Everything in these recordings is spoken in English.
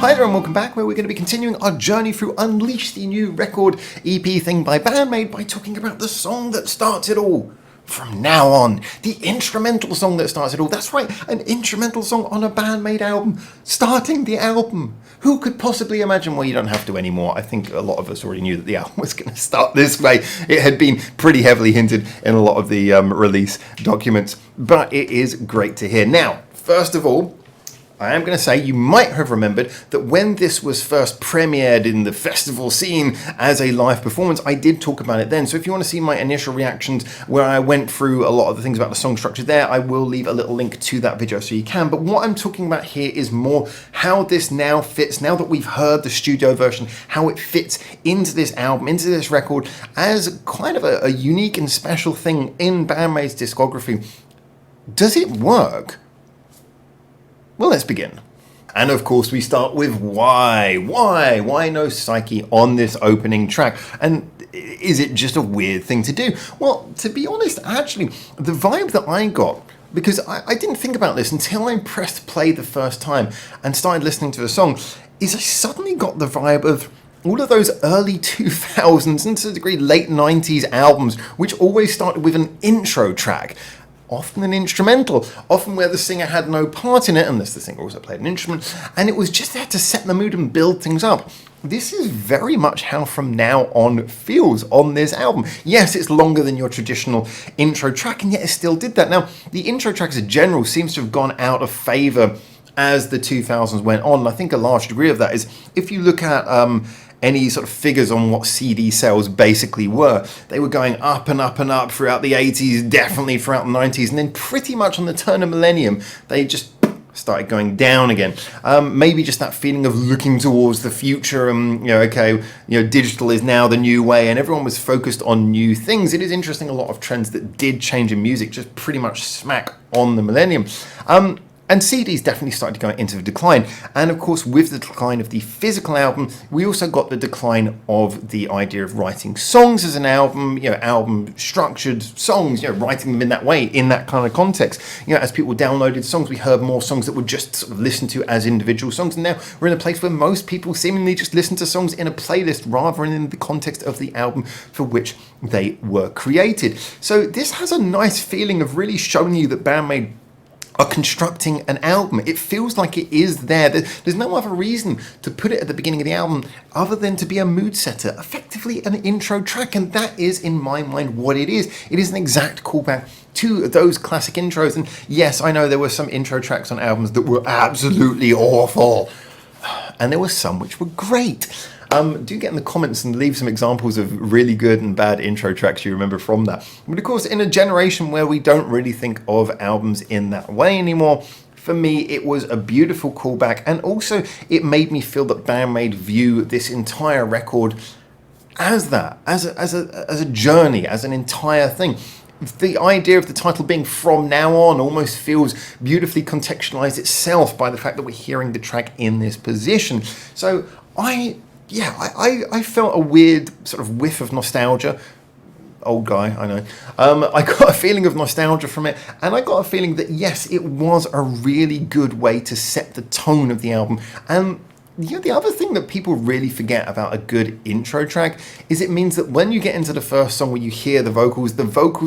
Hi there and welcome back, where we're going to be continuing our journey through Unleash, the new record EP thing by Band-Maid, by talking about the song that starts it all. From now on, the instrumental song that starts it all. That's right, an instrumental song on a Band-Maid album, starting the album. Who could possibly imagine? Well, you don't have to anymore. I think a lot of us already knew that the album was going to start this way. It had been pretty heavily hinted in a lot of the release documents, but it is great to hear. Now, first of all, I am going to say you might have remembered that when this was first premiered in the festival scene as a live performance, I did talk about it then. So if you want to see my initial reactions where I went through a lot of the things about the song structure there, I will leave a little link to that video so you can. But what I'm talking about here is more how this now fits, now that we've heard the studio version, how it fits into this album, into this record as kind of a unique and special thing in Band-Maid's discography. Does it work? Well, let's begin. And of course, we start with why? Why no Psyche on this opening track? And is it just a weird thing to do? Well, to be honest, actually, the vibe that I got, because I didn't think about this until I pressed play the first time and started listening to the song, is I suddenly got the vibe of all of those early 2000s and to a degree late 90s albums, which always started with an intro track. Often an instrumental, often where the singer had no part in it, unless the singer also played an instrument, and it was just there to set the mood and build things up. This is very much how From Now On feels on this album. Yes, it's longer than your traditional intro track, and yet it still did that. Now, the intro track as a general seems to have gone out of favour as the 2000s went on, and I think a large degree of that is, if you look at any sort of figures on what CD sales basically were, they were going up and up and up throughout the 80s, definitely throughout the 90s, and then pretty much on the turn of millennium, they just started going down again. Maybe just that feeling of looking towards the future and, digital is now the new way, and everyone was focused on new things. It is interesting, a lot of trends that did change in music just pretty much smack on the millennium. And CDs definitely started going into the decline. And of course, with the decline of the physical album, we also got the decline of the idea of writing songs as an album, album structured songs, writing them in that way, in that kind of context. As people downloaded songs, we heard more songs that were just sort of listened to as individual songs. And now we're in a place where most people seemingly just listen to songs in a playlist rather than in the context of the album for which they were created. So this has a nice feeling of really showing you that Band-Maid are constructing an album. It feels like it is there. There's no other reason to put it at the beginning of the album other than to be a mood setter, effectively an intro track, and that is, in my mind, what it is. It is an exact callback to those classic intros, and yes, I know there were some intro tracks on albums that were absolutely awful, and there were some which were great. Do get in the comments and leave some examples of really good and bad intro tracks you remember from that. But of course, in a generation where we don't really think of albums in that way anymore, for me, it was a beautiful callback, and also it made me feel that Band-Maid view this entire record as that, as a journey, as an entire thing. The idea of the title being From Now On almost feels beautifully contextualized itself by the fact that we're hearing the track in this position. So I felt a weird sort of whiff of nostalgia. Old guy, I know. I got a feeling of nostalgia from it, and I got a feeling that, yes, it was a really good way to set the tone of the album. And the other thing that people really forget about a good intro track is it means that when you get into the first song where you hear the vocals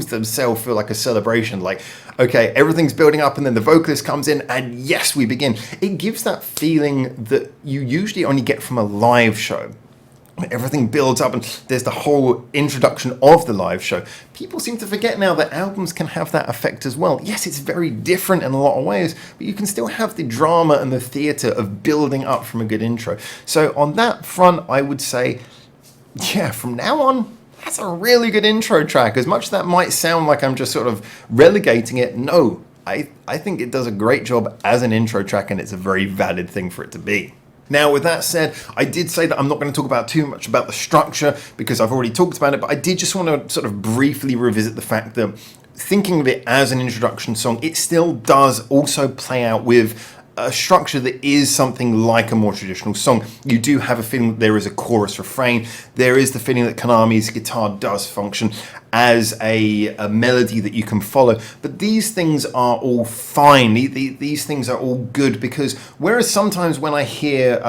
themselves feel like a celebration. Like, okay, everything's building up and then the vocalist comes in and yes, we begin. It gives that feeling that you usually only get from a live show. Everything builds up and there's the whole introduction of the live show. People seem to forget now that albums can have that effect as well. Yes, it's very different in a lot of ways, but you can still have the drama and the theatre of building up from a good intro. So on that front, I would say, From Now On, that's a really good intro track. As much as that might sound like I'm just sort of relegating it, no, I think it does a great job as an intro track, and it's a very valid thing for it to be. Now, with that said, I did say that I'm not going to talk about too much about the structure because I've already talked about it, but I did just want to sort of briefly revisit the fact that thinking of it as an introduction song, it still does also play out with a structure that is something like a more traditional song. You do have a feeling that there is a chorus refrain. There is the feeling that Konami's guitar does function. as a melody that you can follow. But these things are all fine. These things are all good, because whereas sometimes when I hear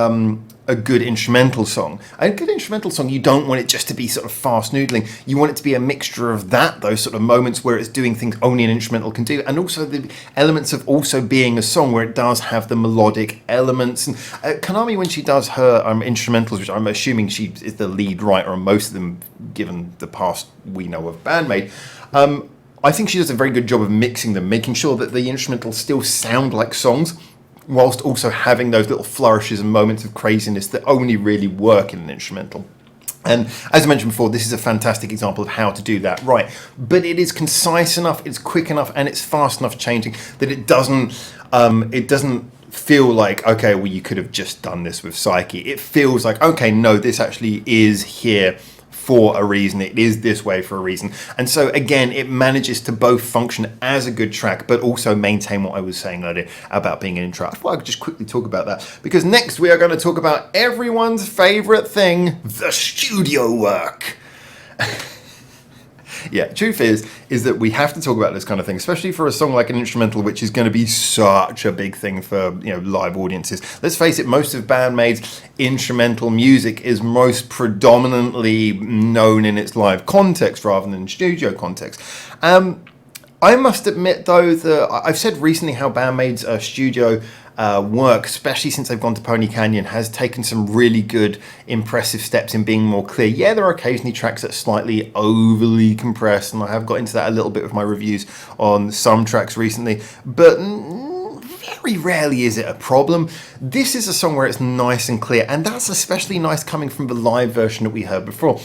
a good instrumental song, you don't want it just to be sort of fast noodling. You want it to be a mixture of that, those sort of moments where it's doing things only an instrumental can do, and also the elements of also being a song where it does have the melodic elements. And Konami, when she does her instrumentals, which I'm assuming she is the lead writer on most of them, given the past we know of Band-Maid, I think she does a very good job of mixing them, making sure that the instrumentals still sound like songs, whilst also having those little flourishes and moments of craziness that only really work in an instrumental. And as I mentioned before, this is a fantastic example of how to do that right. But it is concise enough, it's quick enough, and it's fast enough changing that it doesn't feel like, okay, well, you could have just done this with Psyche. It feels like, okay, no, this actually is here for a reason. It is this way for a reason. And so again, it manages to both function as a good track, but also maintain what I was saying earlier about being an intro. I thought I could just quickly talk about that, because next we are going to talk about everyone's favorite thing, the studio work. Yeah, truth is that we have to talk about this kind of thing, especially for a song like an instrumental, which is going to be such a big thing for, you know, live audiences. Let's face it, most of Band-Maid's instrumental music is most predominantly known in its live context rather than studio context. I must admit, though, that I've said recently how Band-Maid's studio work, especially since they've gone to Pony Canyon, has taken some really good, impressive steps in being more clear. Yeah, there are occasionally tracks that are slightly overly compressed, and I have got into that a little bit with my reviews on some tracks recently, but very rarely is it a problem. This is a song where it's nice and clear, and that's especially nice coming from the live version that we heard before.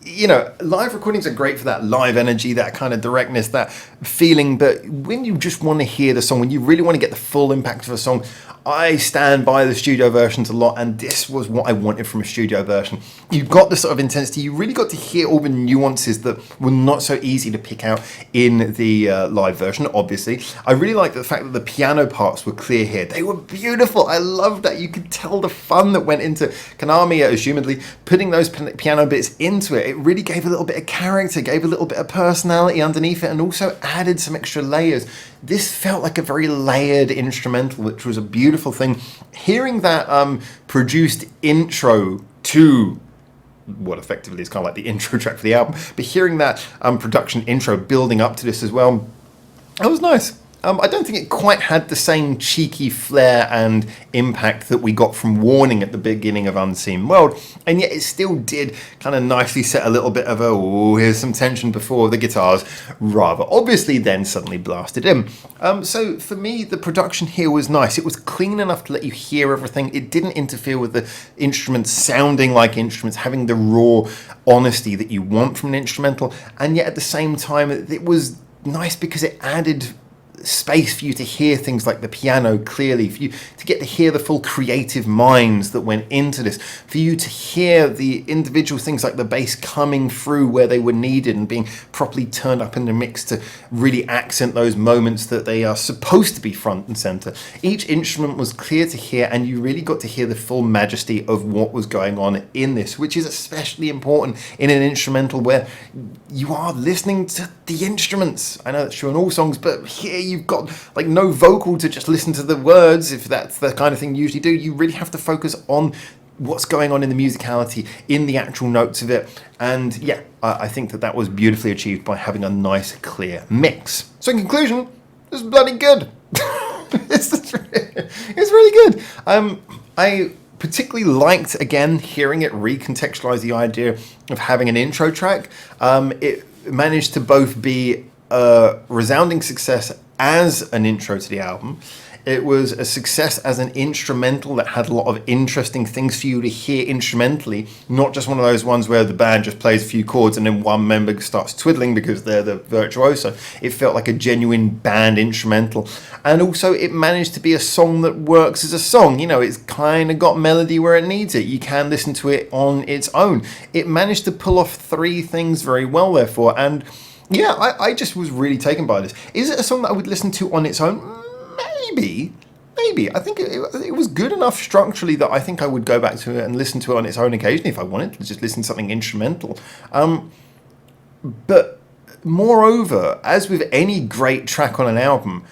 You know, live recordings are great for that live energy, that kind of directness, that feeling, but when you just want to hear the song, when you really want to get the full impact of a song, I stand by the studio versions a lot, and this was what I wanted from a studio version. You got the sort of intensity, you really got to hear all the nuances that were not so easy to pick out in the live version, obviously. I really liked the fact that the piano parts were clear here. They were beautiful. I loved that. You could tell the fun that went into Konami, assumedly, putting those piano bits into it. It really gave a little bit of character, gave a little bit of personality underneath it, and also added some extra layers. This felt like a very layered instrumental, which was a beautiful thing. Hearing that produced intro to what effectively is kind of like the intro track for the album, but hearing that production intro building up to this as well, that was nice. I don't think it quite had the same cheeky flair and impact that we got from Warning at the beginning of Unseen World, and yet it still did kind of nicely set a little bit of a, oh, here's some tension before the guitars rather obviously then suddenly blasted in. So for me, the production here was nice. It was clean enough to let you hear everything. It didn't interfere with the instruments sounding like instruments, having the raw honesty that you want from an instrumental, and yet at the same time it was nice because it added space for you to hear things like the piano clearly, for you to get to hear the full creative minds that went into this, for you to hear the individual things like the bass coming through where they were needed and being properly turned up in the mix to really accent those moments that they are supposed to be front and center. Each instrument was clear to hear, and you really got to hear the full majesty of what was going on in this, which is especially important in an instrumental where you are listening to the instruments. I know that's true in all songs, but here you've got like no vocal to just listen to the words. If that's the kind of thing you usually do, you really have to focus on what's going on in the musicality, in the actual notes of it. And yeah, I think that was beautifully achieved by having a nice clear mix. So in conclusion, it's bloody good. It's really good. I particularly liked, again, hearing it recontextualize the idea of having an intro track. It managed to both be a resounding success as an intro to the album. It was a success as an instrumental that had a lot of interesting things for you to hear instrumentally, not just one of those ones where the band just plays a few chords and then one member starts twiddling because they're the virtuoso. It felt like a genuine band instrumental. And also it managed to be a song that works as a song. You know, it's kind of got melody where it needs it. You can listen to it on its own. It managed to pull off three things very well, therefore, and yeah, I just was really taken by this. Is it a song that I would listen to on its own? Maybe. I think it was good enough structurally that I think I would go back to it and listen to it on its own occasionally if I wanted to just listen to something instrumental. But moreover, as with any great track on an album,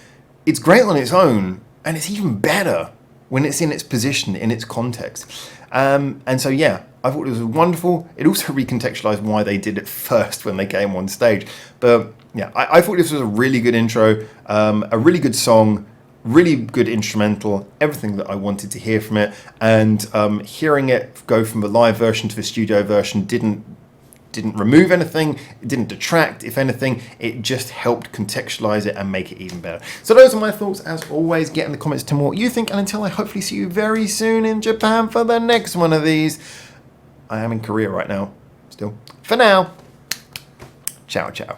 it's great on its own, and it's even better when it's in its position, in its context. And so, yeah, I thought it was wonderful. It also recontextualized why they did it first when they came on stage. But yeah, I thought this was a really good intro, a really good song, really good instrumental, everything that I wanted to hear from it. And hearing it go from the live version to the studio version didn't remove anything, it didn't detract. If anything, it just helped contextualize it and make it even better. So those are my thoughts. As always, get in the comments to what you think, and until I hopefully see you very soon in Japan for the next one of these. I am in Korea right now, still. For now, ciao, ciao.